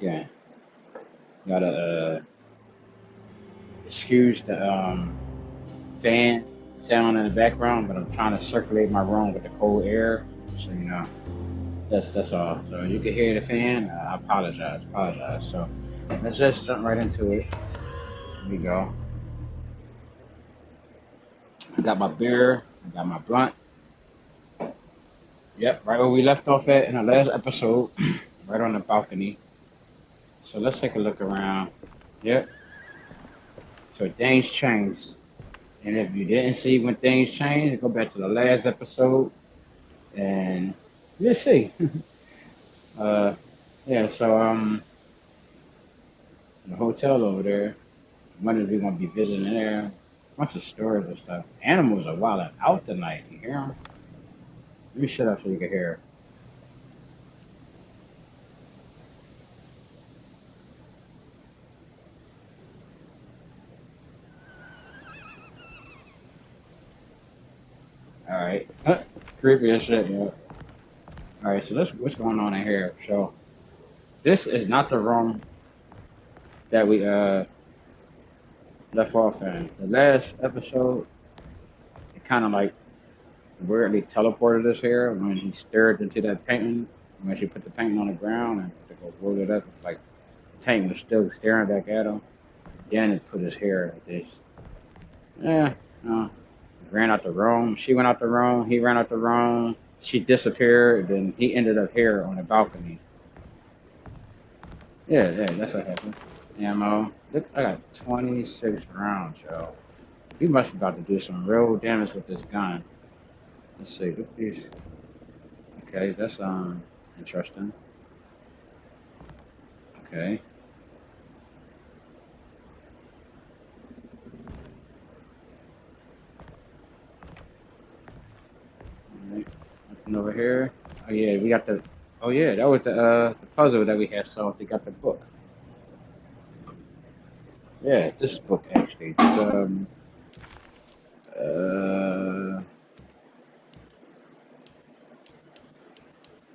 again. Gotta excuse the fan sound in the background, but I'm trying to circulate my room with the cold air. So that's all. So you can hear the fan. I apologize. So let's just jump right into it. Here we go. I got my beer. I got my blunt. Yep, right where we left off at in the last episode, right on the balcony. So let's take a look around. Yep. So things changed. And if you didn't see when things changed, go back to the last episode and you'll see. uh yeah, so the hotel over there, when are we gonna be visiting there? Bunch of stores and stuff. Animals are wilding out tonight, you hear them? Let me shut up so you can hear. Alright. Creepy as shit, yeah. Alright, so what's going on in here? So this is not the room that we left off in. The last episode, it kinda like weirdly teleported us here when he stared into that painting. When she put the painting on the ground and to go roll it up, it's like the painting was still staring back at him. Then it put his hair like this. Yeah, no. Ran out the room. She went out the room. He ran out the room. She disappeared. Then he ended up here on the balcony. Yeah, that's what happened. Ammo. Look, I got 26 rounds, yo. He must be about to do some real damage with this gun. Let's see. Look at these. Okay, that's interesting. Okay. Alright. Nothing over here. Oh yeah, we got the. Oh yeah, that was the puzzle that we had solved. We got the book. Yeah, this book actually. Uh,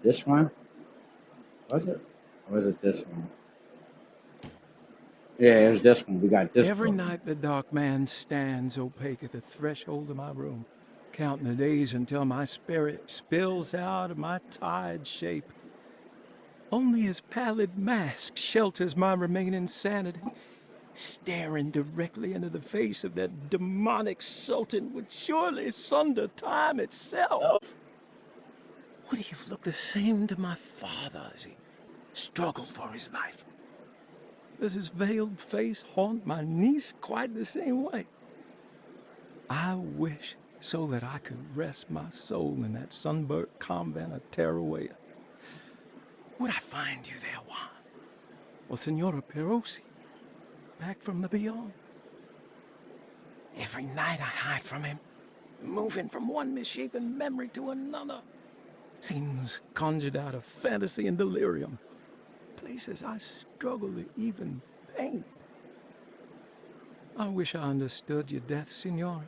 this one was it? Or was it this one? Yeah, it was this one. We got this Every book. night the dark man stands opaque at the threshold of my room, counting the days until my spirit spills out of my tired shape. Only his pallid mask shelters my remaining sanity. Staring directly into the face of that demonic sultan would surely sunder time itself. Would he have looked the same to my father as he struggled for his life? Does his veiled face haunt my niece quite the same way? I wish so that I could rest my soul in that sunburnt convent of Teruel. Would I find you there, Juan? Or Senora Perosi, back from the beyond? Every night I hide from him, moving from one misshapen memory to another. Scenes conjured out of fantasy and delirium. Places I struggle to even paint. I wish I understood your death, Senora.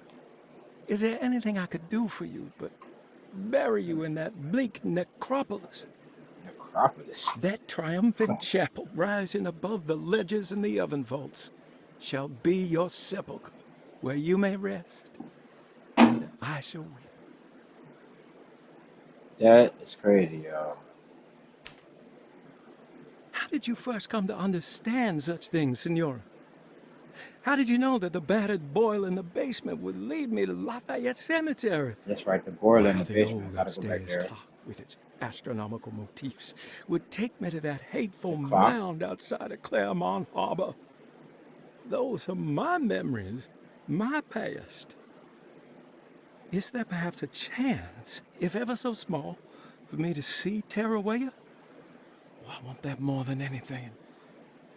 Is there anything I could do for you but bury you in that bleak necropolis? Necropolis. That triumphant chapel rising above the ledges and the oven vaults shall be your sepulchre, where you may rest, and I shall weep. That is crazy, yo. How did you first come to understand such things, Senora? How did you know that the battered boiler in the basement would lead me to Lafayette Cemetery? That's right, the boiler in While the the basement. old Gotta go back upstairs there. clock with its astronomical motifs would take me to that hateful The clock. mound outside of Claremont Harbor. Those are my memories, my past. Is there perhaps a chance, if ever so small, for me to see Teruel? Oh, I want that more than anything.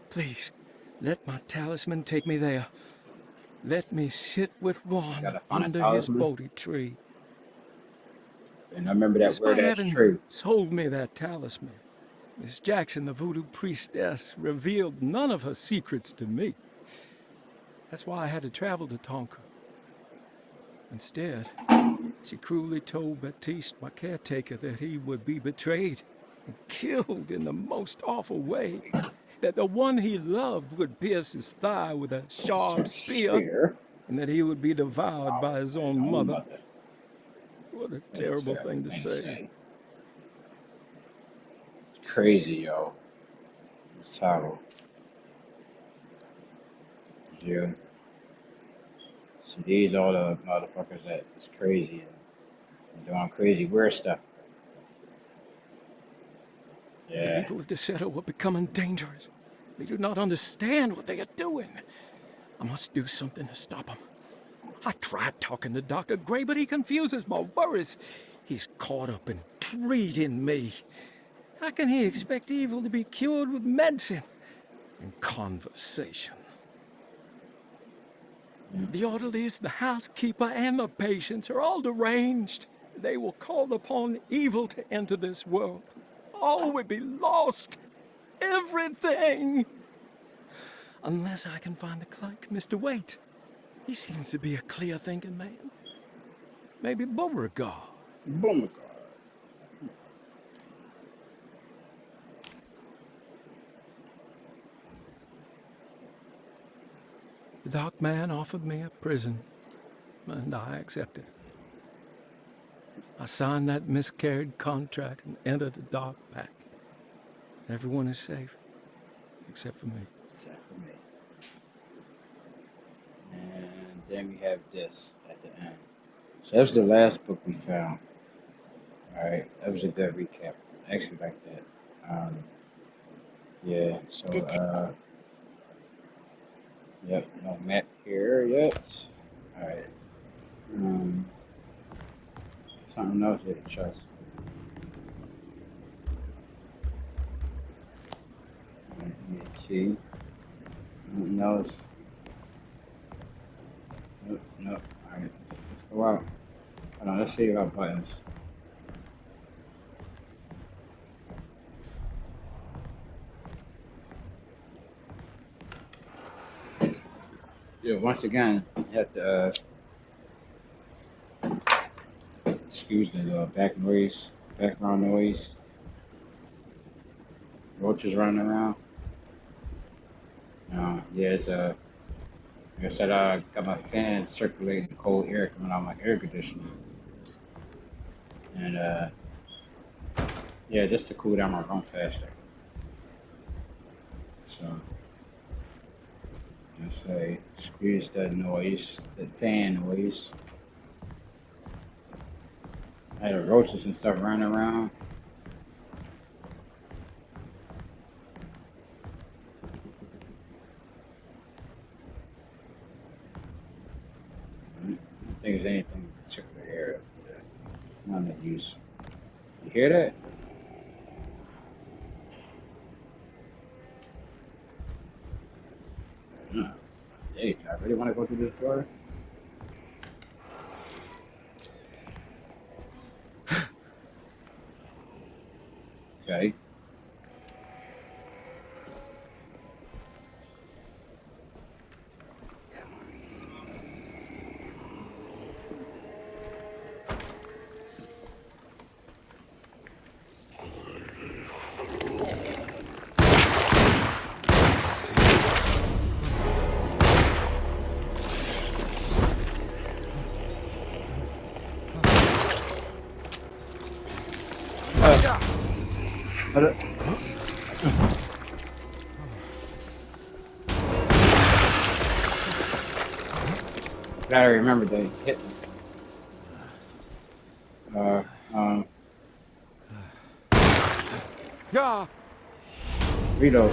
Please, let my talisman take me there. Let me sit with Juan Gotta find a under his talisman. Bodhi tree. And I remember that weird Despite ass having tree. sold me that talisman, Miss Jackson, the voodoo priestess, revealed none of her secrets to me. That's why I had to travel to Tonka. Instead, she cruelly told Baptiste, my caretaker, that he would be betrayed and killed in the most awful way. that the one he loved would pierce his thigh with a sharp spear, Spear. and that he would be devoured Oh, by his his own own mother. mother. What a What a terrible terrible thing to thing to say. say. It's crazy, yo. It's terrible. Yeah. See, these are the motherfuckers that is crazy and doing crazy weird stuff. The Yeah. people of Deseto were becoming dangerous. They do not understand what they are doing. I must do something to stop them. I tried talking to Dr. Gray, but he confuses my worries. He's caught up in treating me. How can he expect evil to be cured with medicine and conversation? The orderlies, the housekeeper, and the patients are all deranged. They will call upon evil to enter this world. All will be lost. Everything. Unless I can find the clerk, Mr. Waite. He seems to be a clear-thinking man. Maybe Beauregard. Boom. The dark man offered me a prison, and I accepted. I signed that miscarried contract and entered the dark pact. Everyone is safe, except for me. Except for me. And then we have this at the end. So that's the last book we found. Alright, that was a good recap. I actually like that. Yeah, so yep, no map here yet. Alright. Something else here to trust. Let me see. Something else. Nope, nope. Alright, let's go out. Hold on, let's see about buttons. Yeah, once again, you have to excuse the background noise. Roaches running around. Yeah, it's like I said, I got my fan circulating cold air coming out of my air conditioner, and yeah, just to cool down my room faster. So I say, excuse that noise, that fan noise. I had roaches and stuff running around. I don't think there's anything in particular here. None of use. You hear that? No. Hey, I really want to go through this door. Okay. But, gotta remember they hit me. Uh, um, Ah! reload.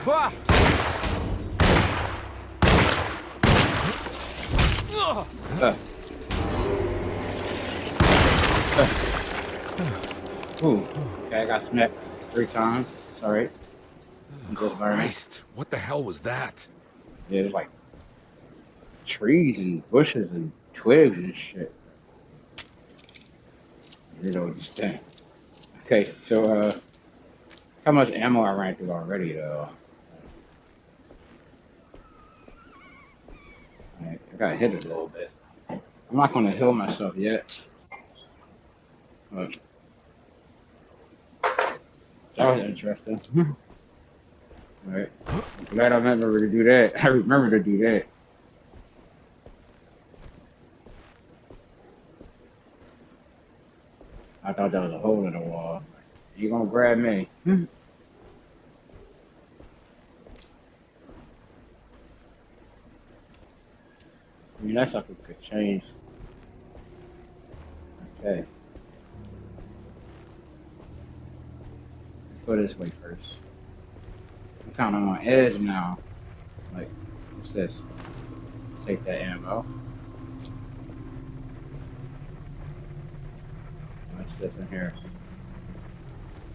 Ah! Uh. Ooh. Okay, I got smacked 3 times. It's alright. I'm just learning. Christ, what the hell was that? Yeah, there's like trees and bushes and twigs and shit. Reload this thing. Okay, so how much ammo I ran through already though? I got hit a little bit. I'm not gonna heal myself yet. But that was interesting. Alright. I'm glad I remember to do that. I remember to do that. I thought that was a hole in the wall. You gonna grab me? I mean, that's like a good change. Okay. Let's go this way first. I'm kind of on edge now. Like, what's this? Take that ammo. What's this in here?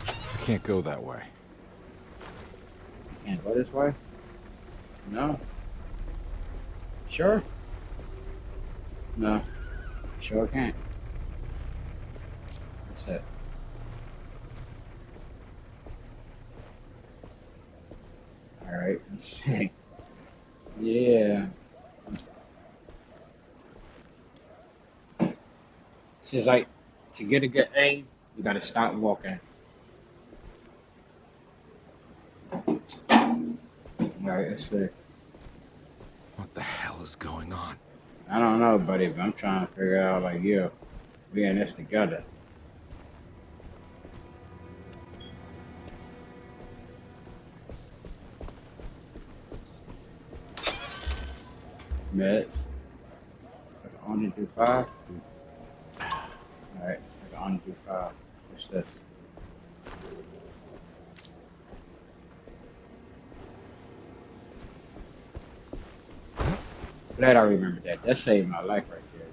I can't go that way. Can't go this way? No? Sure? No. Sure can't. What's that? Alright, let's see. Yeah. It's just like, to get a good aim, you gotta stop walking. Alright, let's see. What the hell is going on? I don't know, buddy, but I'm trying to figure out, like, yeah, we in this together. Meds. Only do 5? Alright, only do 5. What's this? Glad I remember that. That saved my life right there.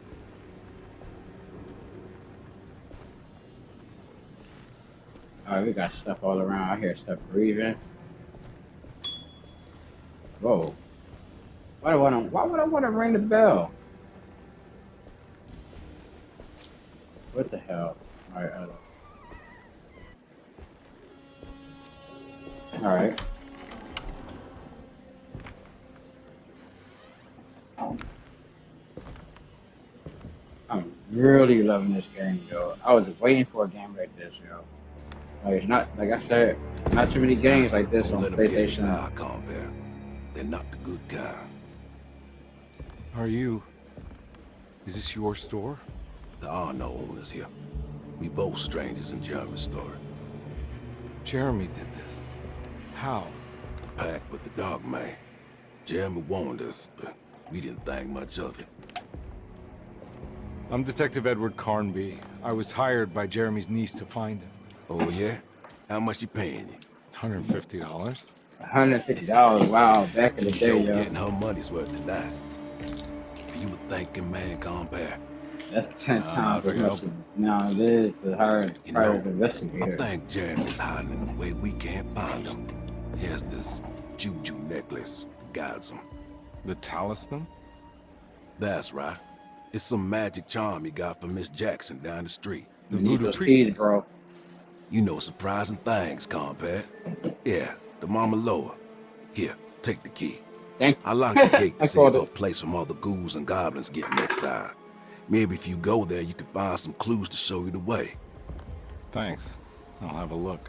Alright, we got stuff all around. I hear stuff breathing. Whoa. Why would I want to ring the bell? What the hell? Alright, Alright. I'm really loving this game, yo. I was waiting for a game like this, yo. Like, it's not, like I said, not too many games like this Don't on let them get PlayStation. inside, compare. They're not the good kind. Are you... Is this your store? There are no owners here. We both strangers in Jeremy's story. Jeremy did this. How? The pact with the dog man. Jeremy warned us, but we didn't think much of it. I'm Detective Edward Carnby. I was hired by Jeremy's niece to find him. Oh yeah? How much you paying you? $150. $150, wow, back in the She day, sure yo. getting her money's worth tonight. You a thinking man, compare. That's 10 Not times if as I much. help. Now it is to hire a You private know, I investigator. think Jeremy's hiding in a way we can't find him. He has this juju necklace that guides him. The talisman? That's right. It's some magic charm he got from Miss Jackson down the street. The You need voodoo those priestess. keys, bro. You know surprising things, compare. Yeah, the Mama Loa. Here, take the key. Thank I locked the gate to I save called her it. place from all the ghouls and goblins getting inside. Maybe if you go there, you can find some clues to show you the way. Thanks. I'll have a look.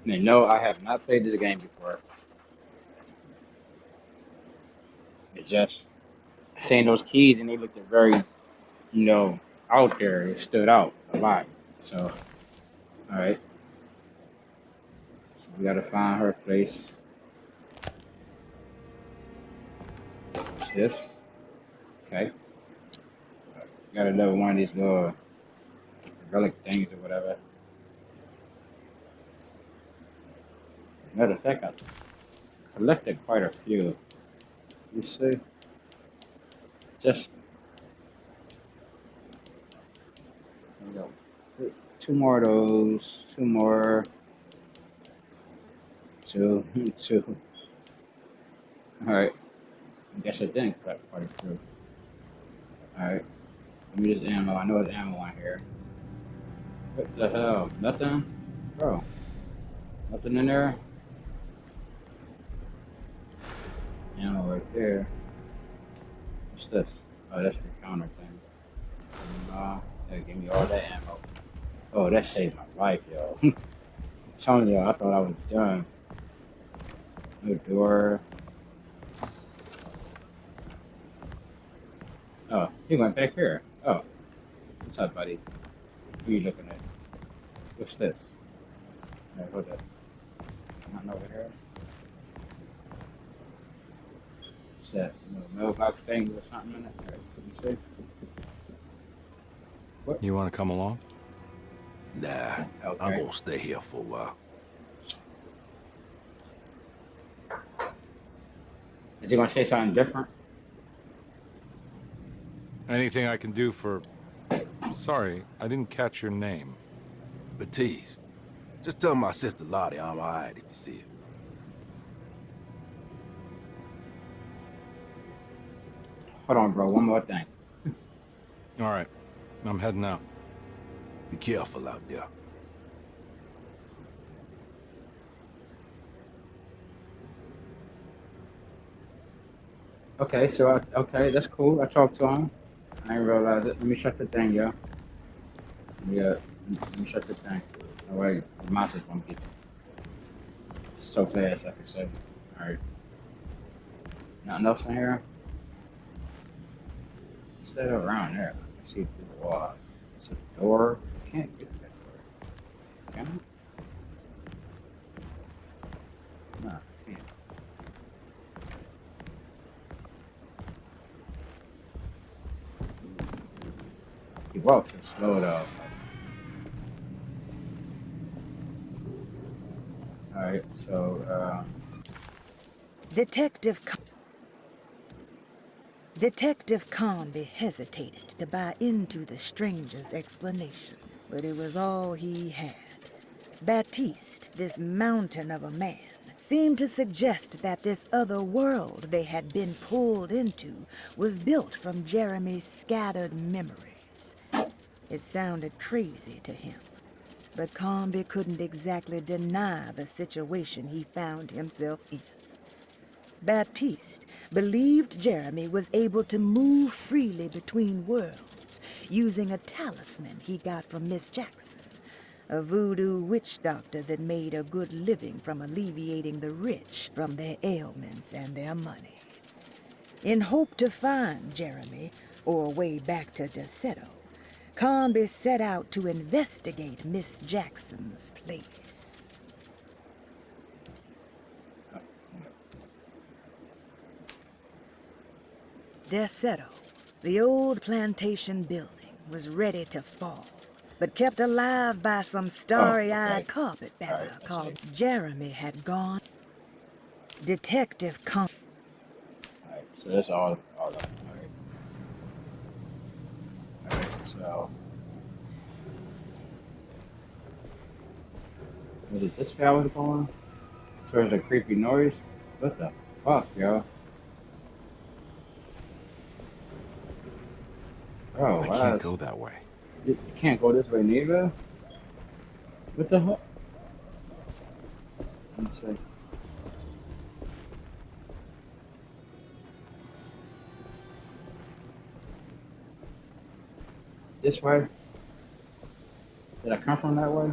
No, I have not played this game before. It just seeing those keys and they looked very, out there. It stood out a lot. So, all right, so we gotta find her place. What's this? Okay, got another one of these little relic things or whatever. Matter of fact, I collected quite a few. You see, just there we go. Two more of those. Two more. Two. Two. All right. I guess I didn't collect quite a few. All right. Let me just ammo. I know there's ammo on here. What the hell? Nothing, bro. Nothing in there. Ammo right there. What's this? Oh, that's the counter thing. That give me all that ammo. Oh, that saved my life, yo. I'm telling you, I thought I was done. No door. Oh, he went back here. Oh, what's up, buddy? Who you looking at? What's this? Hey, hold up. Nothing over here. What's that? No mailbox thing with something in it? All right, let me see. What? You want to come along? Nah, I'm Okay. gonna stay here for a while. Is he gonna say something different? Anything I can do for... Sorry, I didn't catch your name. Baptiste, just tell my sister Lottie I'm alright if you see her. Hold on, bro. One more thing. All right, I'm heading out. Be careful out there. Okay, so okay, that's cool. I talked to him. I didn't realize it. Let me shut the thing, yo. Yeah, let me shut the thing. Oh wait, the monster's gonna get so fast. I can say. All right. Nothing else in here. Stay around there. Let's see if the wall. It's a door. Can't get that door. Can I? No, I can't. He walks so slow though. All right, so Detective Detective Conby hesitated to buy into the stranger's explanation, but it was all he had. Baptiste, this mountain of a man, seemed to suggest that this other world they had been pulled into was built from Jeremy's scattered memories. It sounded crazy to him, but Conby couldn't exactly deny the situation he found himself in. Baptiste believed Jeremy was able to move freely between worlds using a talisman he got from Miss Jackson, a voodoo witch doctor that made a good living from alleviating the rich from their ailments and their money. In hope to find Jeremy, or a way back to Deseto, Conby set out to investigate Miss Jackson's place. Deseto, the old plantation building, was ready to fall, but kept alive by some oh, starry-eyed okay. All carpetbagger right, let's see. called Jeremy had gone. Detective Con... All right, so that's all of them. All right, so was it this guy was going? So there's a creepy noise. What the fuck, yo? Oh, I wow. can't go that way. You can't go this way neither. What the hell? Let me see. This way? Did I come from that way?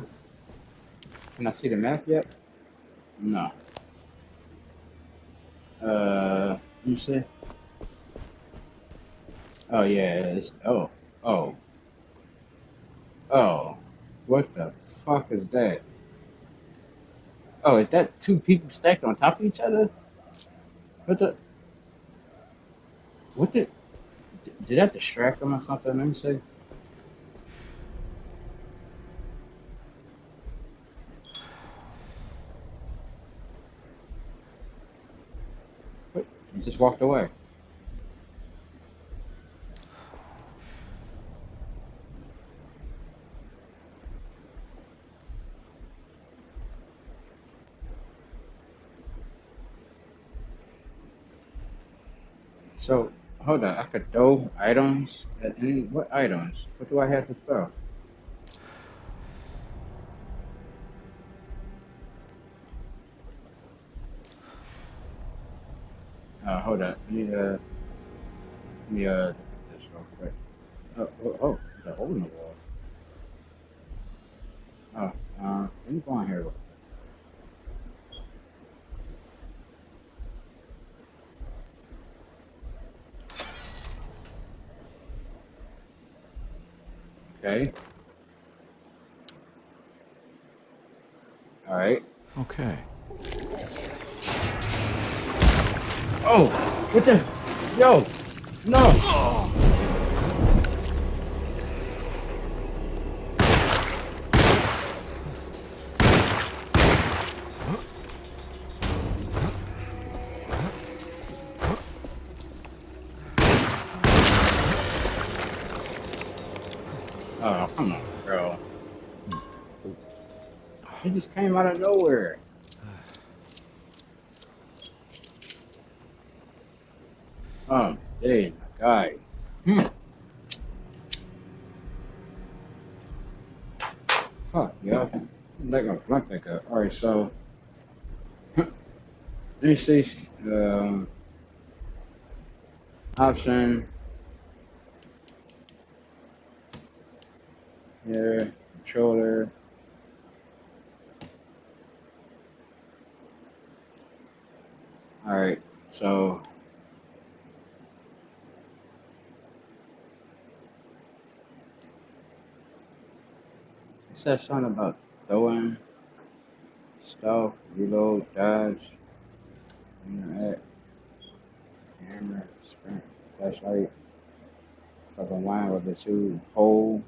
Can I see the map yet? No. Let me see. Oh yeah, it's oh. Oh. What the fuck is that? Oh, is that two people stacked on top of each other? What the what did that distract them or something? Let me see. What? He just walked away. So hold on, I could throw items at any what items? What do I have to throw? Hold up. This real quick. There's a hole in the wall. Let me go on here. Okay. All right. Okay. Oh, what the? Yo, no. Oh, come on, bro. He just came out of nowhere. Oh, dang, my guy. Fuck, yeah. Like a blunt like a. All right, so let me see. Um, Option here, controller. All right, so it says something about throwing stuff, reload, dodge, interact, camera, sprint, flashlight, fucking line with the two pole.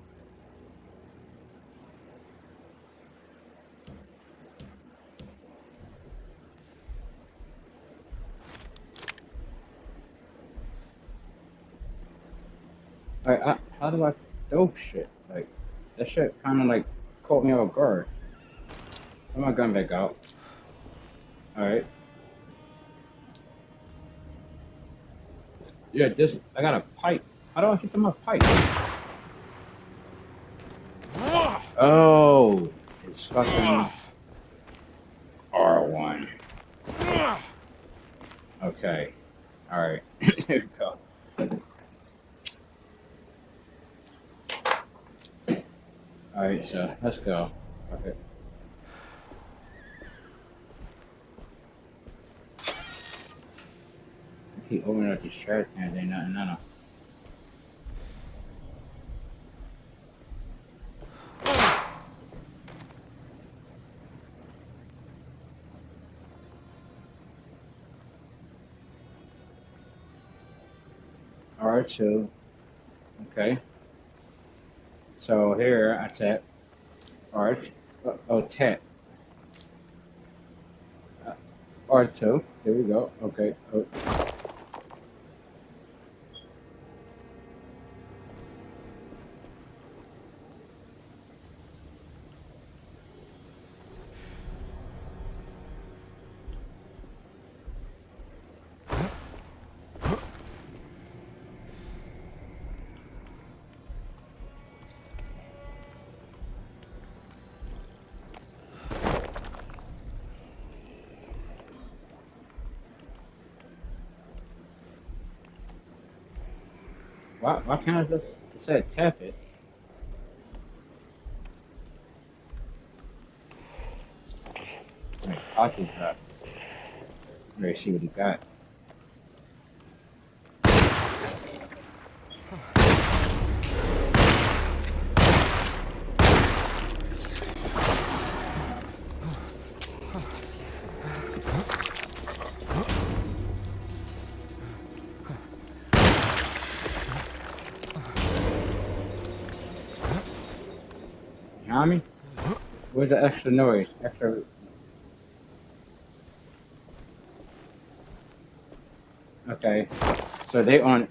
Like, how do I throw shit? Like, that shit kind of like caught me off guard. Put my gun back out. All right. Yeah, this. I got a pipe. How do I hit them a pipe? Oh, it's fucking R1. Okay. All right. Here we go. All right, so let's go. Okay. I keep opening up these trash cans. Ain't nothing. No. R2. Okay. So here I tap R. Tap. R2. There we go. Okay. Oh. Why can't I just say tap it? Right, pocket drop. Let's see what he got. You know what I mean? Where's the extra noise? Extra. Okay. So they on.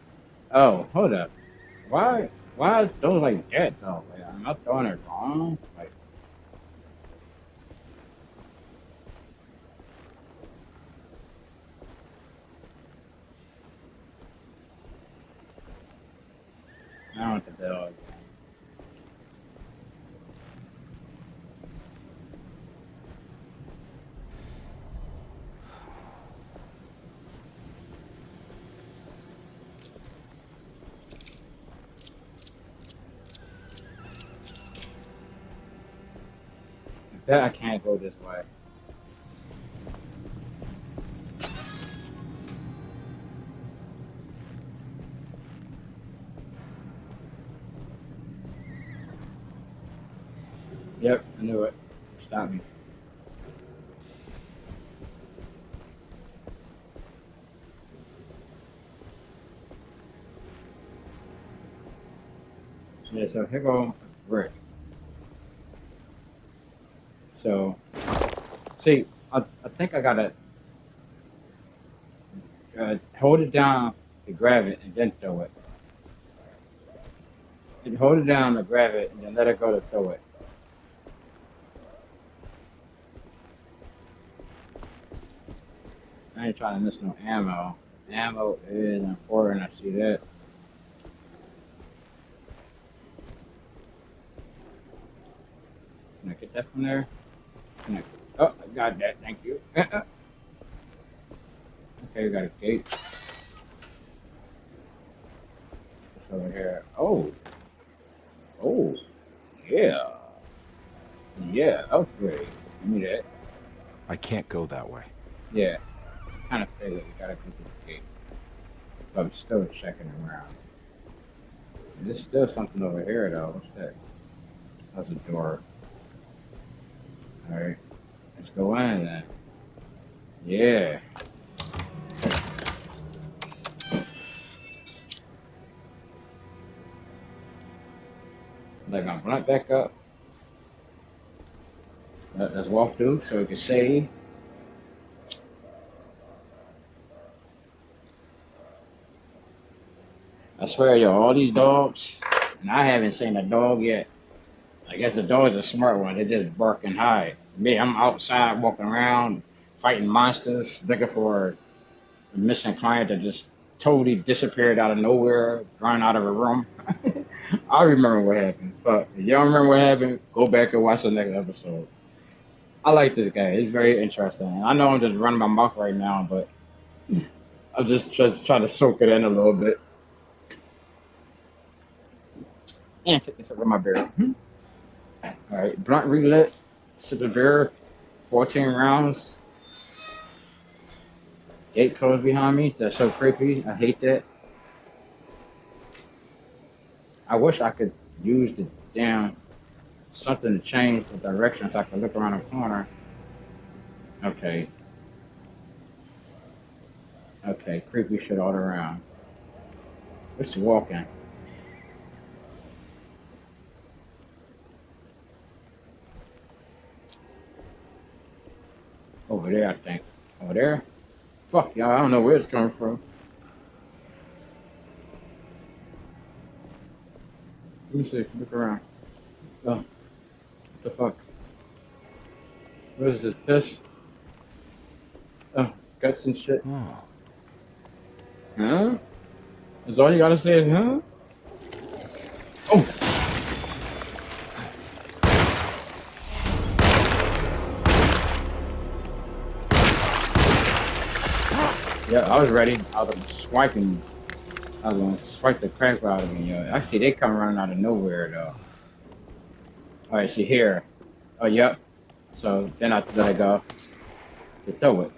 Oh, hold up. Why is those like that though? Like, I'm not throwing it wrong. Like, I don't want the dog. That I can't go this way. Yep, I knew it. Stop me. Yeah, so here go brick. So, see, I think I gotta hold it down to grab it and then throw it. And hold it down to grab it and then let it go to throw it. I ain't trying to miss no ammo. Ammo is important, I see that. Can I get that from there? Can I? Oh, I got that, thank you. Okay, we got a gate. What's over here? Oh, oh, yeah. Yeah, upgrade. Give me that. I can't go that way. Yeah, kind of figured we gotta go to the gate. But I'm still checking around. There's still something over here though. What's that? That's a door. Alright, let's go in then. Yeah. Like I'm right back up. Let's walk through so we can save. I swear, yo, all these dogs, and I haven't seen a dog yet. I guess the dog's a smart one. They just bark and hide. Me, I'm outside walking around, fighting monsters, looking for a missing client that just totally disappeared out of nowhere, run out of a room. I remember what happened. So if y'all remember what happened, go back and watch the next episode. I like this guy. He's very interesting. I know I'm just running my mouth right now, but I'm just trying to soak it in a little bit. And take this over my beer. All right, blunt relit, sip of beer, 14 rounds. Gate closed behind me. That's so creepy. I hate that. I wish I could use the damn something to change the direction so I can look around the corner. Okay. Okay, creepy shit all around. Just walking. Over there, I think. Over there? Fuck, y'all, I don't know where it's coming from. Let me see, look around. Oh, what the fuck? What is this, piss? Oh, guts and shit. Oh. Huh? Is all you gotta say is, huh? Oh! Yeah, I was ready. I was swiping. I was gonna swipe the crap out of me, yo. Actually, they come running out of nowhere, though. Alright, see here. Oh, yep. So then I let it go to throw it.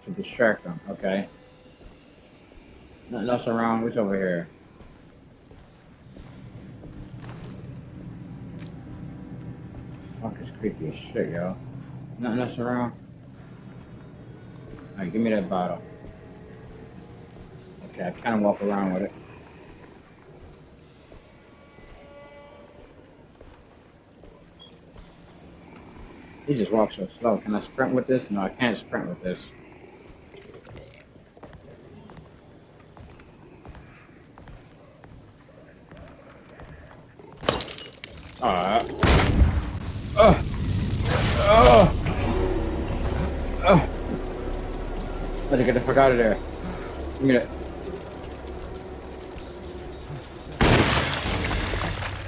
To distract them, okay. Nothing else around. What's over here? Fuck, it's creepy as shit, yo. Nothing else around. Alright, give me that bottle. Okay, I kind of walk around with it. He just walks so slow. Can I sprint with this? No, I can't sprint with this. Alright. Oh! Oh! Oh! Let's get the fuck out of there. Give me that.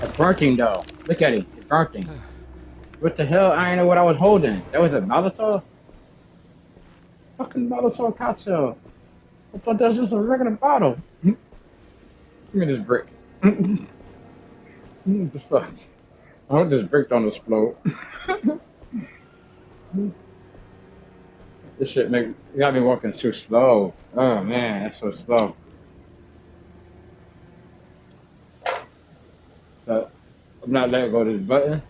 It's burning though. Look at it. It's burning. What the hell? I didn't know what I was holding. That was a Molotov? Fucking Molotov cocktail. I thought that was just a regular bottle. Give me this brick. What the fuck? I just bricked on this float. This shit make you got me walking too slow. Oh man, that's so slow. So I'm not letting go of this button.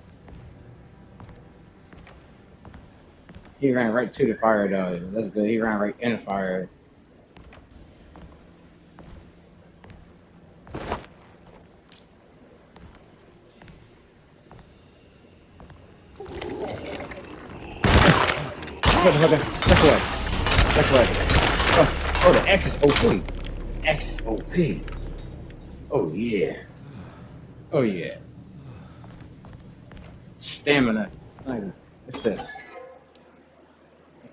He ran right to the fire though. That's good. He ran right in the fire. That's what. That's what. Oh, the X is OP. X is OP. Oh yeah. Oh yeah. Stamina. What's this?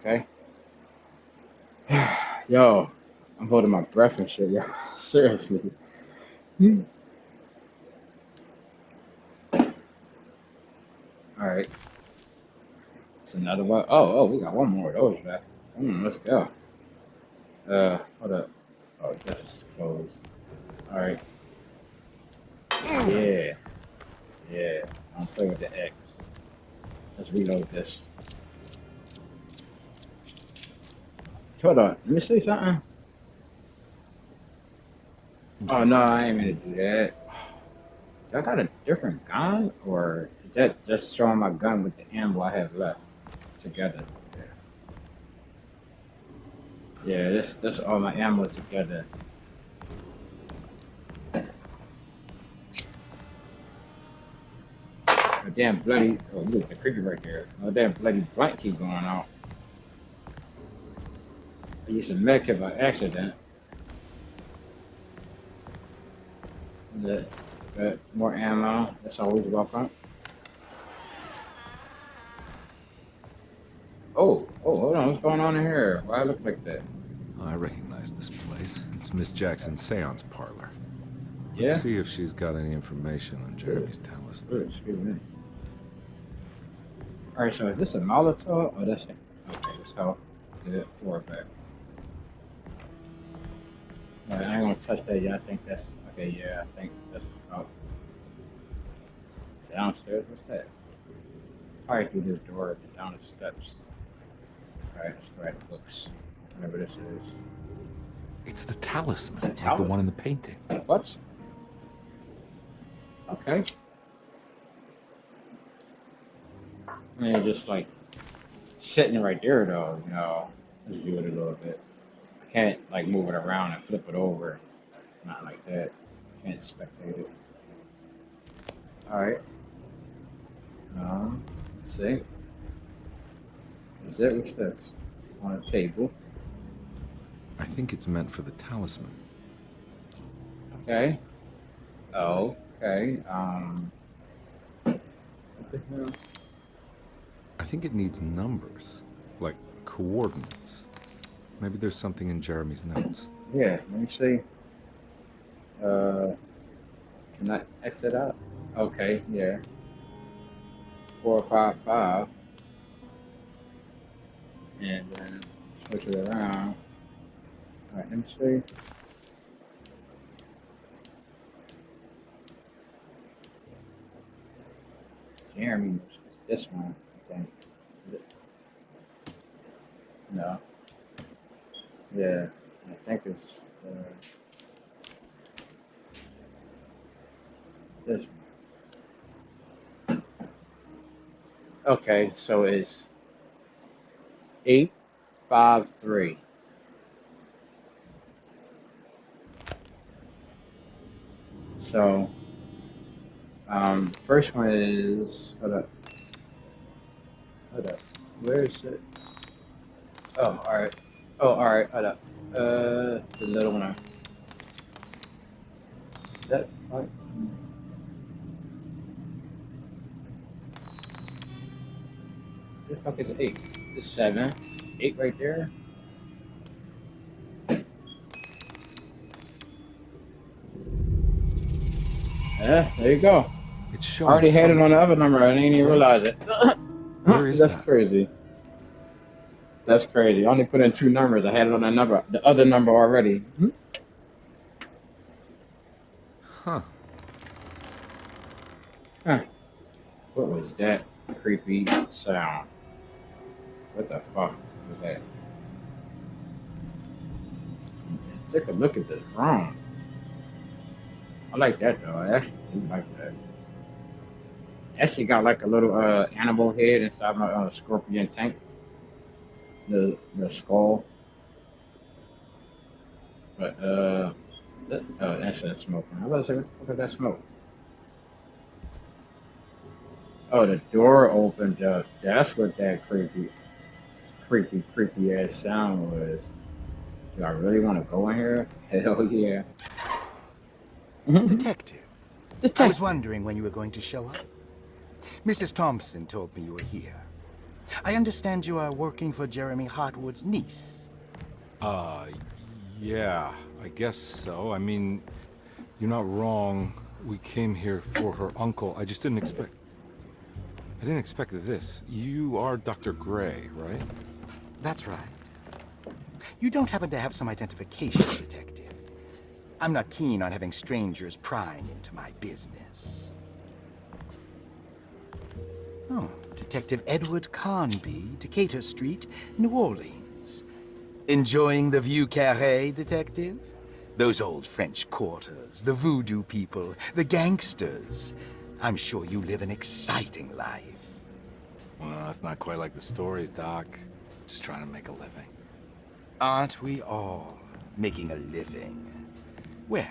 Okay. Yo, I'm holding my breath and shit, yo. Seriously. Alright. It's another one. Oh, we got one more of those left. Let's go. Hold up. Oh, this is closed. Alright. Yeah. Yeah. I'm playing with the X. Let's reload this. Hold on. Let me see something. Oh, no, I ain't gonna do that. I got a different gun? Or is that just showing my gun with the ammo I have left together? Yeah, this all my ammo together. A damn bloody, oh look, the creepy right there. A damn bloody blank keep going out. I used a med kit by accident. More ammo, that's always welcome. Oh, hold on, what's going on in here? Why I look like that? I recognize this place. It's Miss Jackson's seance parlor. Yeah? Let's see if she's got any information on Jeremy's talisman. Excuse me. Alright, so is this a Molotov? Oh, that's it. Okay, let's help. Get it forward back. Alright, I ain't gonna touch that yet. I think that's, okay, yeah, I think that's about downstairs. What's that? Probably through this door, down the steps. Alright, let's grab the books. Whatever this is. It's the talisman, The like the talisman? one in the painting. What? Okay. And just like sitting right there though, you know, just do it a little bit. I can't like move it around and flip it over. Not like that. Can't spectate it. Alright. Let's see. What's it? What's this? On a table. I think it's meant for the talisman. Okay. Oh, okay. What the hell? I think it needs numbers, like coordinates. Maybe there's something in Jeremy's notes. Yeah, let me see. Can I exit out? Okay, yeah. 455. And then switch it around. Alright, let me see. Jeremy, this one, I think. Is it? No. Yeah, I think it's this one. Okay, so it's 853. So, first one is, hold up. Where is it? Oh, alright. Oh, alright, hold up. The little one. Is that right? Where the fuck is 8? It's 7. 8 right there. Yeah, there you go. It's I showing already had it on something. the other number. I didn't even realize it. Where is That's that? crazy. That's crazy. I only put in 2 numbers. I had it on that number, the other number already. Huh. Huh. What was that creepy sound? What the fuck was that? Take a look at this room. I like that though. I actually do like that. Actually got like a little animal head inside my scorpion tank. The skull. But that's that smoke. I was like, what is that smoke? Oh, the door opened up. That's what that creepy ass sound was. Do I really want to go in here? Hell yeah. Detective, I was wondering when you were going to show up. Mrs. Thompson told me you were here. I understand you are working for Jeremy Hartwood's niece. Yeah, I guess so. I mean, you're not wrong. We came here for her uncle. I just didn't expect... I didn't expect this. You are Dr. Gray, right? That's right. You don't happen to have some identification, Detective. I'm not keen on having strangers prying into my business. Oh, Detective Edward Carnby, Decatur Street, New Orleans. Enjoying the Vieux Carré, Detective? Those old French quarters, the voodoo people, the gangsters. I'm sure you live an exciting life. Well, that's not quite like the stories, Doc. Just trying to make a living. Aren't we all making a living? Well,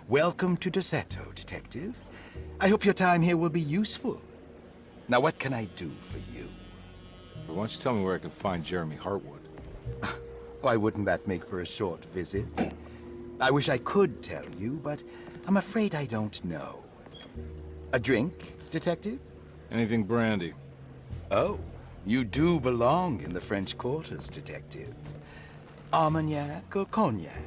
welcome to Deseto, Detective. I hope your time here will be useful. Now, what can I do for you? Why don't you tell me where I can find Jeremy Hartwood? Why wouldn't that make for a short visit? I wish I could tell you, but I'm afraid I don't know. A drink, Detective? Anything brandy. Oh, you do belong in the French quarters, Detective. Armagnac or cognac?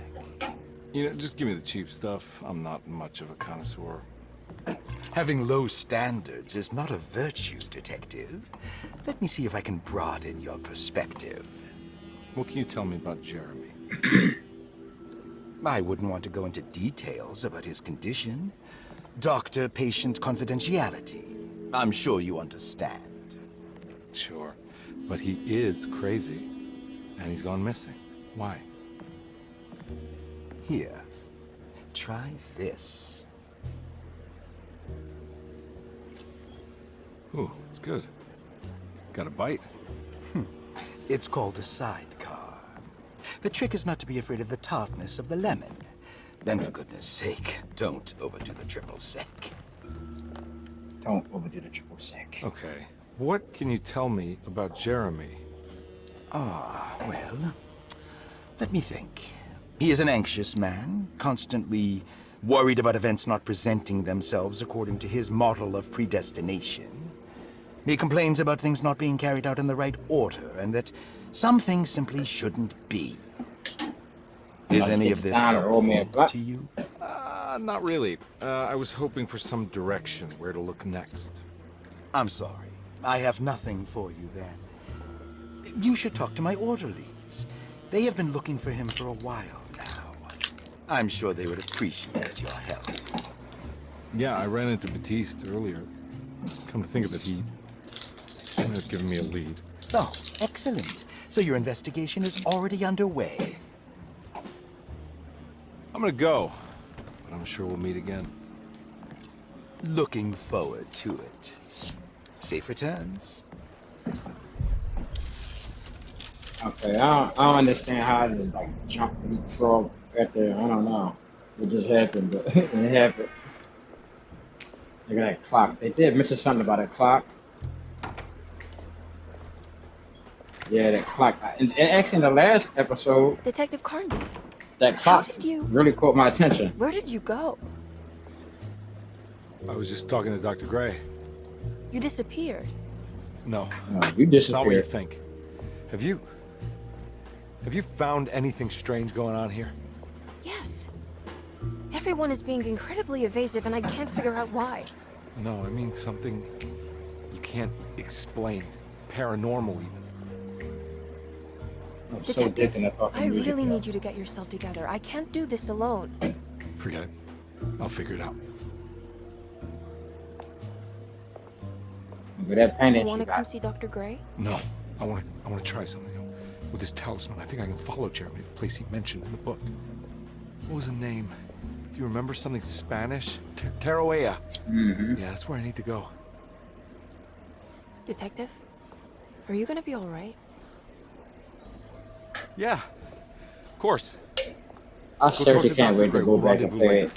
You know, just give me the cheap stuff. I'm not much of a connoisseur. Having low standards is not a virtue, Detective. Let me see if I can broaden your perspective. What can you tell me about Jeremy? I wouldn't want to go into details about his condition. Doctor-patient confidentiality. I'm sure you understand. Sure. But he is crazy. And he's gone missing. Why? Here, try this. Ooh, it's good. Got a bite? It's called a sidecar. The trick is not to be afraid of the tartness of the lemon. Then, for goodness sake, don't overdo the triple sec. Don't overdo the triple sec. Okay. What can you tell me about Jeremy? Well, let me think. He is an anxious man, constantly worried about events not presenting themselves according to his model of predestination. He complains about things not being carried out in the right order, and that some things simply shouldn't be. Is any of this helpful to you? Not really. I was hoping for some direction where to look next. I'm sorry. I have nothing for you then. You should talk to my orderlies. They have been looking for him for a while now. I'm sure they would appreciate your help. Yeah, I ran into Batiste earlier. Come to think of it, he might have given me a lead. Oh, excellent. So your investigation is already underway. I'm gonna go, but I'm sure we'll meet again. Looking forward to it. Safe returns. Okay, I don't understand how I just like jump and frog at the, I don't know. It just happened, but it happened. Look at that clock. They did mention something about a clock. Yeah, that clock. And actually, in the last episode, Detective Carnby, that clock did you- really caught my attention. where did you go? I was just talking to Dr. Gray. You disappeared. No, Oh, you it's not what you disappeared. think. Have you found anything strange going on here? Yes. Everyone is being incredibly evasive, and I can't figure out why. No, I mean something you can't explain. Paranormal, even. I'm so dipped Detective, in that fucking I music really now. need you to get yourself together. I can't do this alone. Forget it. I'll figure it out. With that Do you painting want she to come got. see Dr. Gray? No, I want to try something. You know, with this talisman, I think I can follow Jeremy to the place he mentioned in the book. What was the name? Do you remember something Spanish? Tarawea. Mm-hmm. Yeah, that's where I need to go. Detective? Are you gonna be alright? Yeah, of course. I Go talk seriously to can't Dr. wait to Gray. go We'll back and rendezvous play later.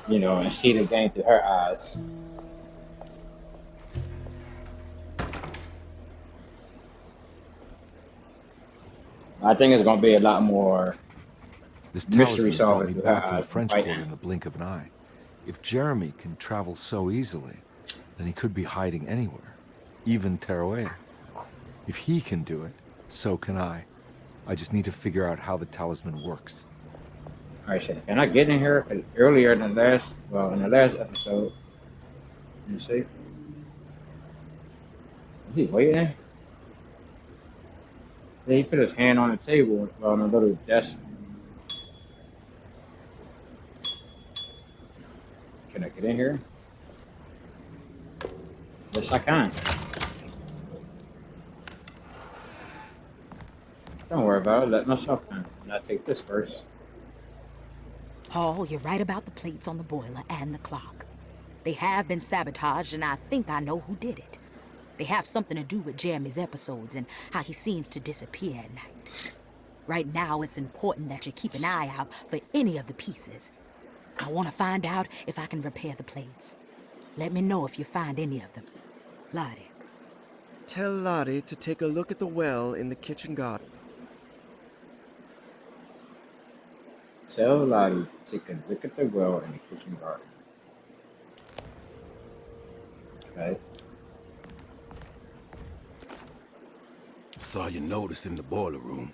it, and see the game through her eyes. I think it's gonna be a lot more This mystery talisman brought solving me through her back from the eyes than French fighting. Quarter in the blink of an eye. If Jeremy can travel so easily, then he could be hiding anywhere, even Tarawea. If he can do it, so can I. I just need to figure out how the talisman works. All right, shit. Can I get in here? 'Cause earlier in the last episode, let me see. Is he waiting? Yeah, he put his hand on the table, on a little desk. Can I get in here? Yes, I can. Don't worry about it. Let myself in. And I take this first. Paul, you're right about the plates on the boiler and the clock. They have been sabotaged, and I think I know who did it. They have something to do with Jeremy's episodes and how he seems to disappear at night. Right now, it's important that you keep an eye out for any of the pieces. I want to find out if I can repair the plates. Let me know if you find any of them. Lottie. Tell Lottie to take a look at the well in the kitchen garden. Tell Lottie to take a look at the well in the kitchen garden. Okay. Saw your notice in the boiler room.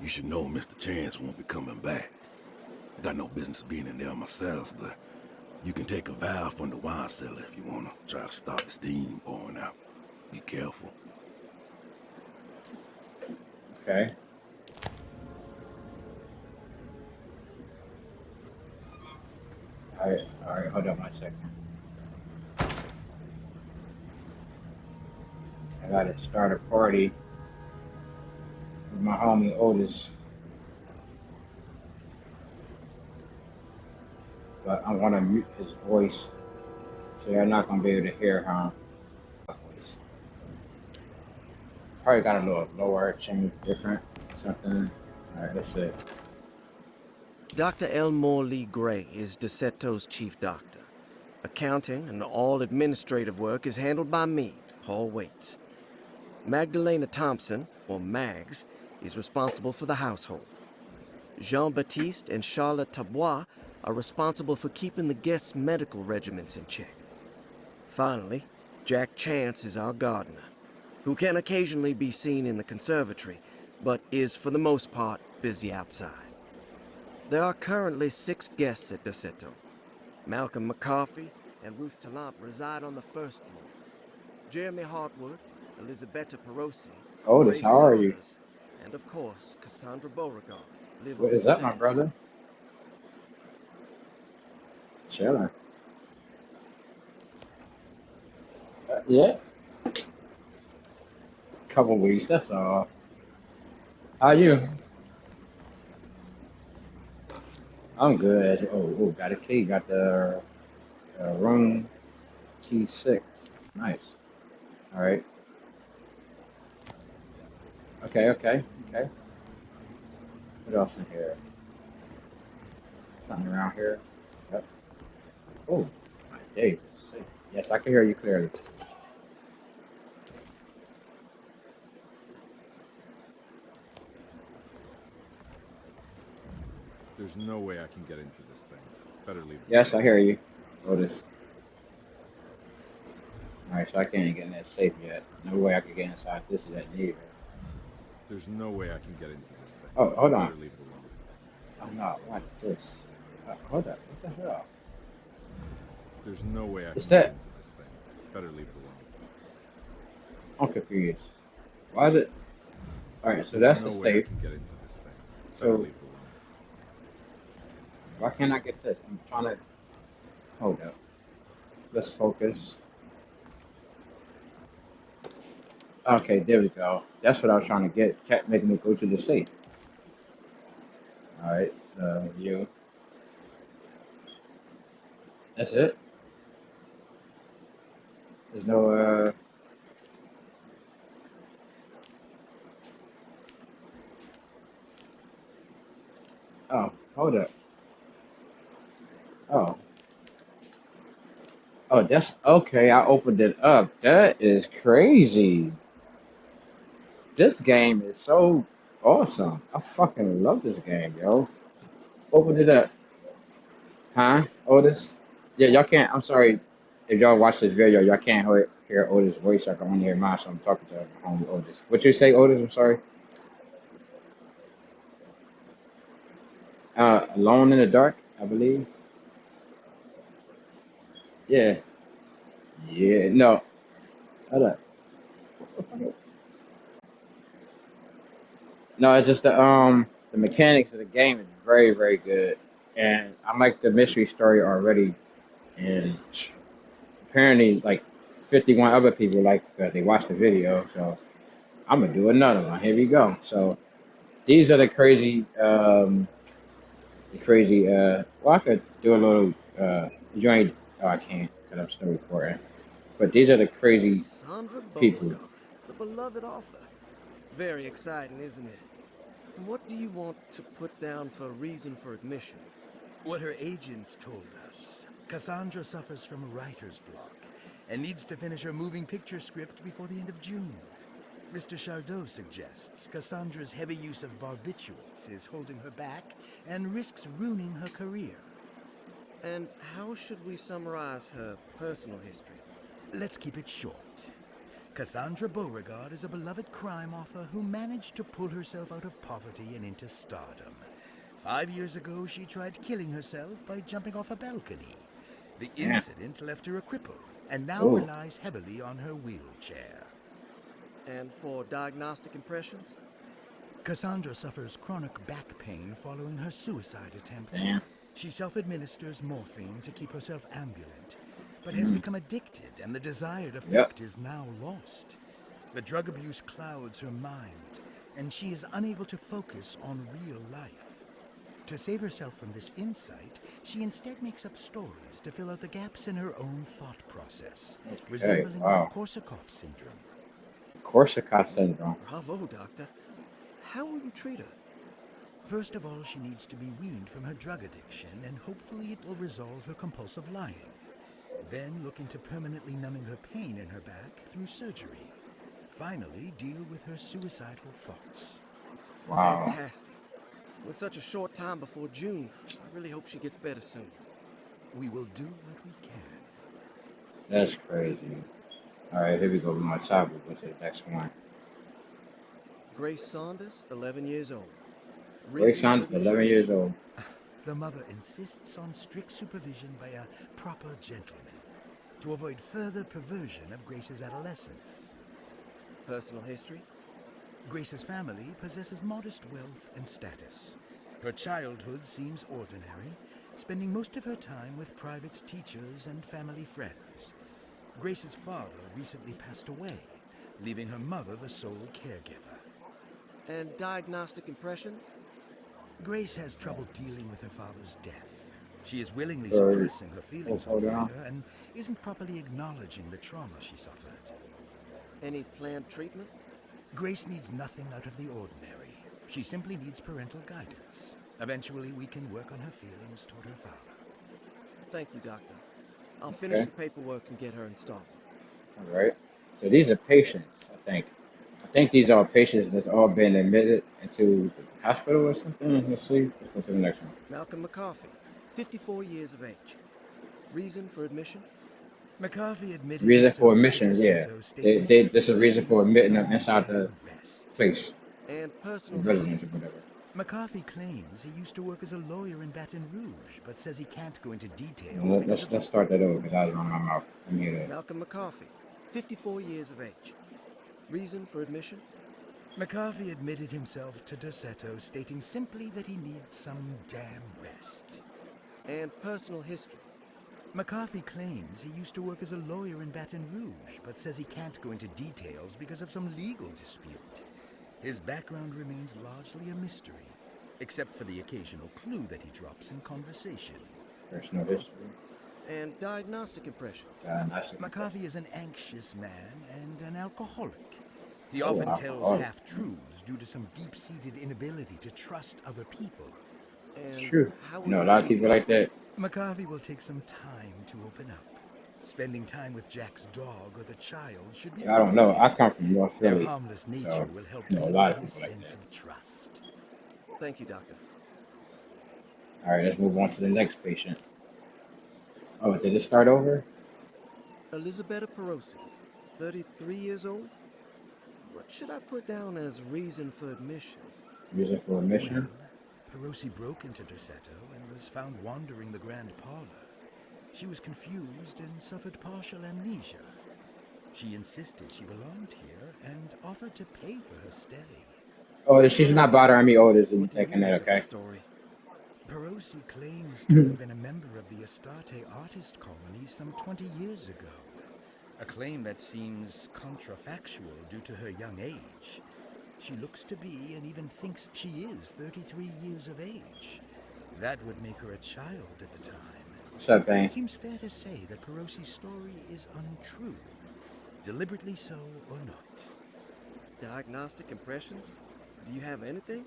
You should know Mr. Chance won't be coming back. I got no business being in there myself, but you can take a valve from the wine cellar if you want to try to stop the steam pouring out. Be careful. Okay. All right, hold on 1 second. I gotta start a party with my homie Otis. But I wanna mute his voice so you're not gonna be able to hear him. Voice. Probably got a little lower, change different, something. Alright, let's see. Dr. Elmore Lee Gray is DeSeto's chief doctor. Accounting and all administrative work is handled by me, Paul Waits. Magdalena Thompson, or Mags, is responsible for the household. Jean-Baptiste and Charlotte Tabois are responsible for keeping the guests' medical regimens in check. Finally, Jack Chance is our gardener, who can occasionally be seen in the conservatory, but is for the most part busy outside. There are currently 6 guests at DeSeto. Malcolm McCarthy and Ruth Tallant reside on the first floor. Jeremy Hartwood, Elisabetta Perosi, Otis, Ray how are you? Saunders, and of course, Cassandra Beauregard live What on is the up, my second brother? Chilling. Yeah. Couple weeks, that's all. How you? I'm good. Oh, got a key. Got the room T6. Nice. All right. Okay. What else in here? Something around here? Yep. Oh, my days. Yes, I can hear you clearly. There's no way I can get into this thing. Better leave it. Yes, I hear you. Otis. All right, so I can't get in that safe yet. No way I could get inside this or that neither. There's no way I can get into this thing. Oh, hold on. Better leave it alone. I'm not. What this? Hold up. What the hell? There's no way I Is can get that? into this thing. Better leave it alone. I'm confused. Why is it? All right, so There's that's no the way I safe. can get into this thing. Better So leave it alone. why can't I get this? I'm trying to. Hold up. Let's focus. Okay, there we go. That's what I was trying to get. Kept making me go to the safe. All right, you. That's it. There's no Oh, hold up. Oh, oh, that's okay. I opened it up. That is crazy. This game is so awesome. I fucking love this game, yo. Opened it up, huh? Otis? Yeah, y'all can't. I'm sorry if y'all watch this video, y'all can't hear Otis' voice. I can only hear mine, so I'm talking to my homie Otis. What you say, Otis? I'm sorry. Alone in the Dark, I believe. Yeah. Yeah. No. Hold up. No, it's just the mechanics of the game is very very good, and I like the mystery story already. And apparently, like 51 other people like they watched the video, so I'm gonna do another one. Here we go. So these are the crazy. Well, I could do a little joint. Oh, I can't because I'm still recording. But these are the crazy Cassandra people. Beauregard, the beloved author. Very exciting, isn't it? And what do you want to put down for reason for admission? What her agent told us. Cassandra suffers from writer's block and needs to finish her moving picture script before the end of June. Mr. Chardot suggests Cassandra's heavy use of barbiturates is holding her back and risks ruining her career. And how should we summarize her personal history? Let's keep it short. Cassandra Beauregard is a beloved crime author who managed to pull herself out of poverty and into stardom. 5 years ago, she tried killing herself by jumping off a balcony. The Yeah. incident left her a cripple and now Oh. relies heavily on her wheelchair. And for diagnostic impressions? Cassandra suffers chronic back pain following her suicide attempt. Damn. She self-administers morphine to keep herself ambulant, but has become addicted and the desired effect is now lost. The drug abuse clouds her mind, and she is unable to focus on real life. To save herself from this insight, she instead makes up stories to fill out the gaps in her own thought process, resembling wow. the Korsakoff syndrome. Korsakoff syndrome. Bravo, Doctor. How will you treat her? First of all, she needs to be weaned from her drug addiction, and hopefully it will resolve her compulsive lying. Then look into permanently numbing her pain in her back through surgery. Finally, deal with her suicidal thoughts. Wow. Fantastic. With such a short time before June, I really hope she gets better soon. We will do what we can. That's crazy. All right, here we go with my topic. Go to the next one. Grace Saunders, 11 years old. Grace Reason for Saunders, admission? 11 years old. The mother insists on strict supervision by a proper gentleman to avoid further perversion of Grace's adolescence. Personal history? Grace's family possesses modest wealth and status. Her childhood seems ordinary, spending most of her time with private teachers and family friends. Grace's father recently passed away, leaving her mother the sole caregiver. And diagnostic impressions? Grace has trouble dealing with her father's death. She is willingly Sorry. suppressing her feelings Hold on the on. matter and isn't properly acknowledging the trauma she suffered. Any planned treatment? Grace needs nothing out of the ordinary. She simply needs parental guidance. Eventually, we can work on her feelings toward her father. Thank you, Doctor. I'll finish Okay. the paperwork and get her installed. All right. So these are patients, I think. I think these are patients that's all been admitted into the hospital or something. Let's see. Let's go to the next one. Malcolm McCarthy, 54 years of age. Reason for admission? McCarthy admitted Reason himself for to admission, yeah. Deseto, stating This is a reason for admitting them inside the some rest. place, And the personal history? residence or whatever. McCarthy claims he used to work as a lawyer in Baton Rouge, but says he can't go into details Let's because of let's start that over because I was on my mouth. Let me hear that. Malcolm McCarthy, 54 years of age. Reason for admission? McCarthy admitted himself to Deseto, stating simply that he needs some damn rest. And personal history? McCarthy claims he used to work as a lawyer in Baton Rouge, but says he can't go into details because of some legal dispute. His background remains largely a mystery, except for the occasional clue that he drops in conversation. Personal history. And diagnostic impressions. McCarthy is an anxious man and an alcoholic. He Oh, often tells alcoholic. half-truths due to some deep-seated inability to trust other people. And It's true. how You will know, a you lot of treat people me? like that. McCarthy will take some time to open up. Spending time with Jack's dog or the child should be I don't good know. for I him. come from North Their Philly, harmless nature so will help you know a build lot of his people like sense that. of trust. Thank you, Doctor. All right, let's move on to the next patient. Oh, did it start over? Elisabetta Perosi, 33 years old? What should I put down as reason for admission? Reason for Well, admission? Perosi broke into Derceto and was found wandering the grand parlor. She was confused and suffered partial amnesia. She insisted she belonged here and offered to pay for her stay. Oh, she's not bothering me. Oh, this is What do you taking that, make of her okay? story? Perosi claims to have been a member of the Astarte artist colony some 20 years ago. A claim that seems contrafactual due to her young age. She looks to be and even thinks she is 33 years of age. That would make her a child at the time. What's up, Bane? It seems fair to say that Perosi's story is untrue, deliberately so or not. Diagnostic impressions? Do you have anything?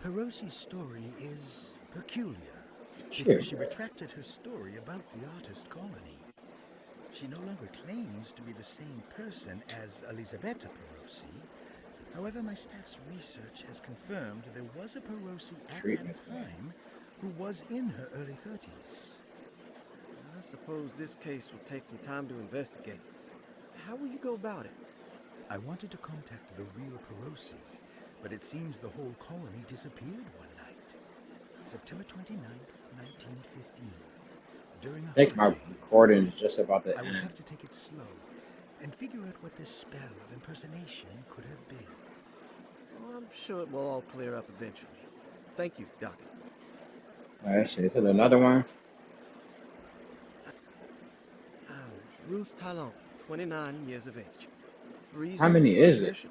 Perosi's story is peculiar Sure. because she retracted her story about the artist colony. She no longer claims to be the same person as Elisabetta Perosi. However, my staff's research has confirmed there was a Perosi at Treatment that plan. time who was in her early 30s. I suppose this case will take some time to investigate. How will you go about it? I wanted to contact the real Perosi, but it seems the whole colony disappeared one night. September 29th, 1915. During a I think my hurricane. recording is just about to I will end. have to take it slow and figure out what this spell of impersonation could have been. Oh, I'm sure it will all clear up eventually. Thank you, Doctor. All right, so this is another one. Ruth Talon, 29 years of age. Reason How many for is it? admission?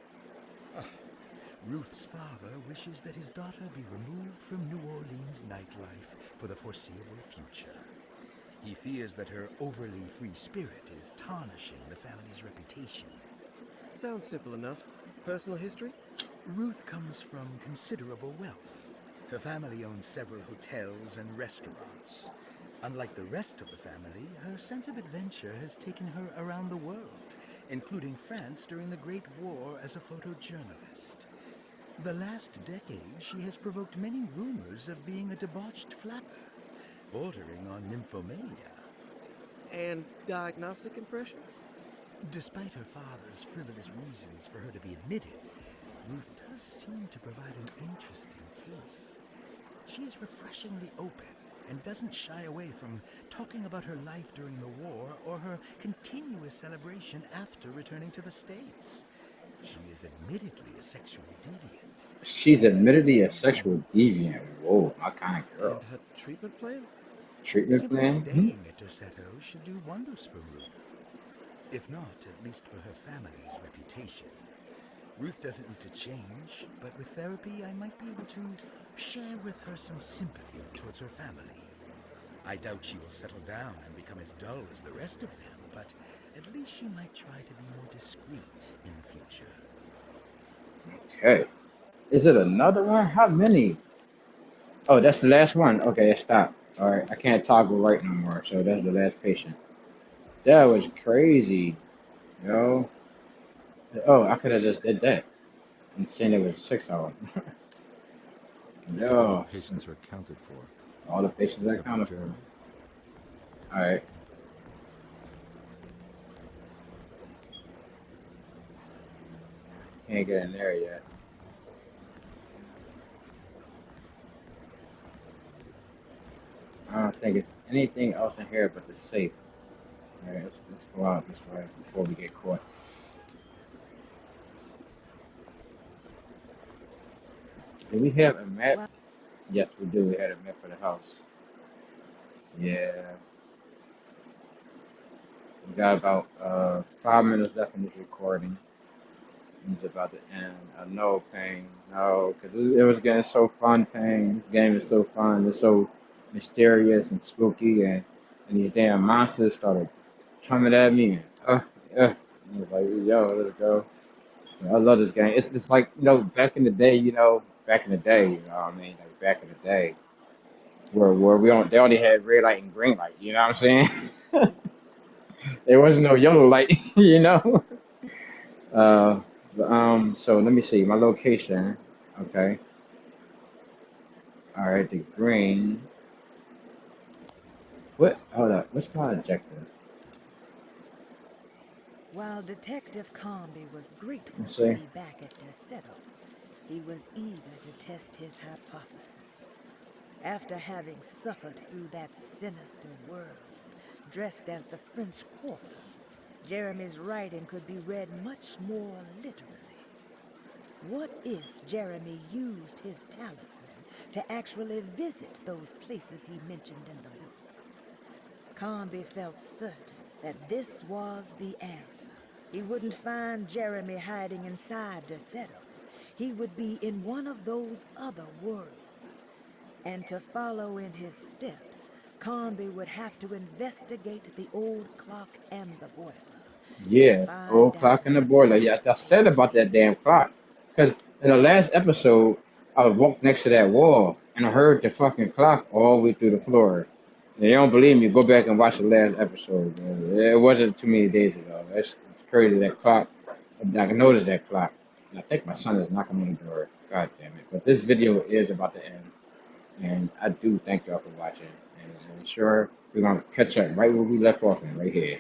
Ruth's father wishes that his daughter be removed from New Orleans nightlife for the foreseeable future. He fears that her overly free spirit is tarnishing the family's reputation. Sounds simple enough. Personal history? Ruth comes from considerable wealth. Her family owns several hotels and restaurants. Unlike the rest of the family, her sense of adventure has taken her around the world, including France during the Great War as a photojournalist. The last decade, she has provoked many rumors of being a debauched flapper, bordering on nymphomania. And diagnostic impressions? Despite her father's frivolous reasons for her to be admitted, Ruth does seem to provide an interesting case. She is refreshingly open and doesn't shy away from talking about her life during the war or her continuous celebration after returning to the States. She is admittedly a sexual deviant. She's admittedly a sexual deviant. Whoa, my kind of girl. And her treatment plan? Treatment Simply plan? staying at Derceto should do wonders for Ruth. If not, at least for her family's reputation. Ruth doesn't need to change, but with therapy, I might be able to share with her some sympathy towards her family. I doubt she will settle down and become as dull as the rest of them, but at least she might try to be more discreet in the future. Okay. Is it another one? How many? Oh, that's the last one. Okay, stop. All right, I can't toggle right no more, so that's the last patient. That was crazy, yo. Oh, I could have just did that and seen it was 6 hours. Looks like all Yo, the patients are accounted for, all the patients I except for counted for. Jared. All right. Can't get in there yet. I don't think it's anything else in here but the safe. All right, let's go out this way before we get caught. Do we have a map? Well, Yes, we do. We had a map for the house. Yeah. We got about 5 minutes left in this recording. It's about to end. No, Pain. No, because it was getting so fun, Pain. This game is so fun. It's so mysterious and spooky, and these damn monsters started coming at me. And I was like, yo, let's go. I love this game. It's like, back in the day, back in the day, you know what I mean? Like, back in the day, where they only had red light and green light, you know what I'm saying? There wasn't no yellow light, you know? Uh, so let me see my location. Okay. All right, the green. What? Hold up. What's my objective? While Detective Comby was grateful Let's to see. be back at Derceto, he was eager to test his hypothesis. After having suffered through that sinister world, dressed as the French Quarter, Jeremy's writing could be read much more literally. What if Jeremy used his talisman to actually visit those places he mentioned in the book? Comby felt certain that this was the answer. He wouldn't find Jeremy hiding inside Derceto. He would be in one of those other worlds. And to follow in his steps, Comby would have to investigate the old clock and the boiler. Yeah, Find old clock out in the what boiler. happened. Yeah, I said about that damn clock. Because in the last episode, I was walking next to that wall and I heard the fucking clock all the way through the floor. And you don't believe me? Go back and watch the last episode. Man. It wasn't too many days ago. It's crazy that clock. I can notice that clock. And I think my son is knocking on the door. God damn it. But this video is about to end. And I do thank y'all for watching. And sure, we're going to catch up right where we left off in, right here.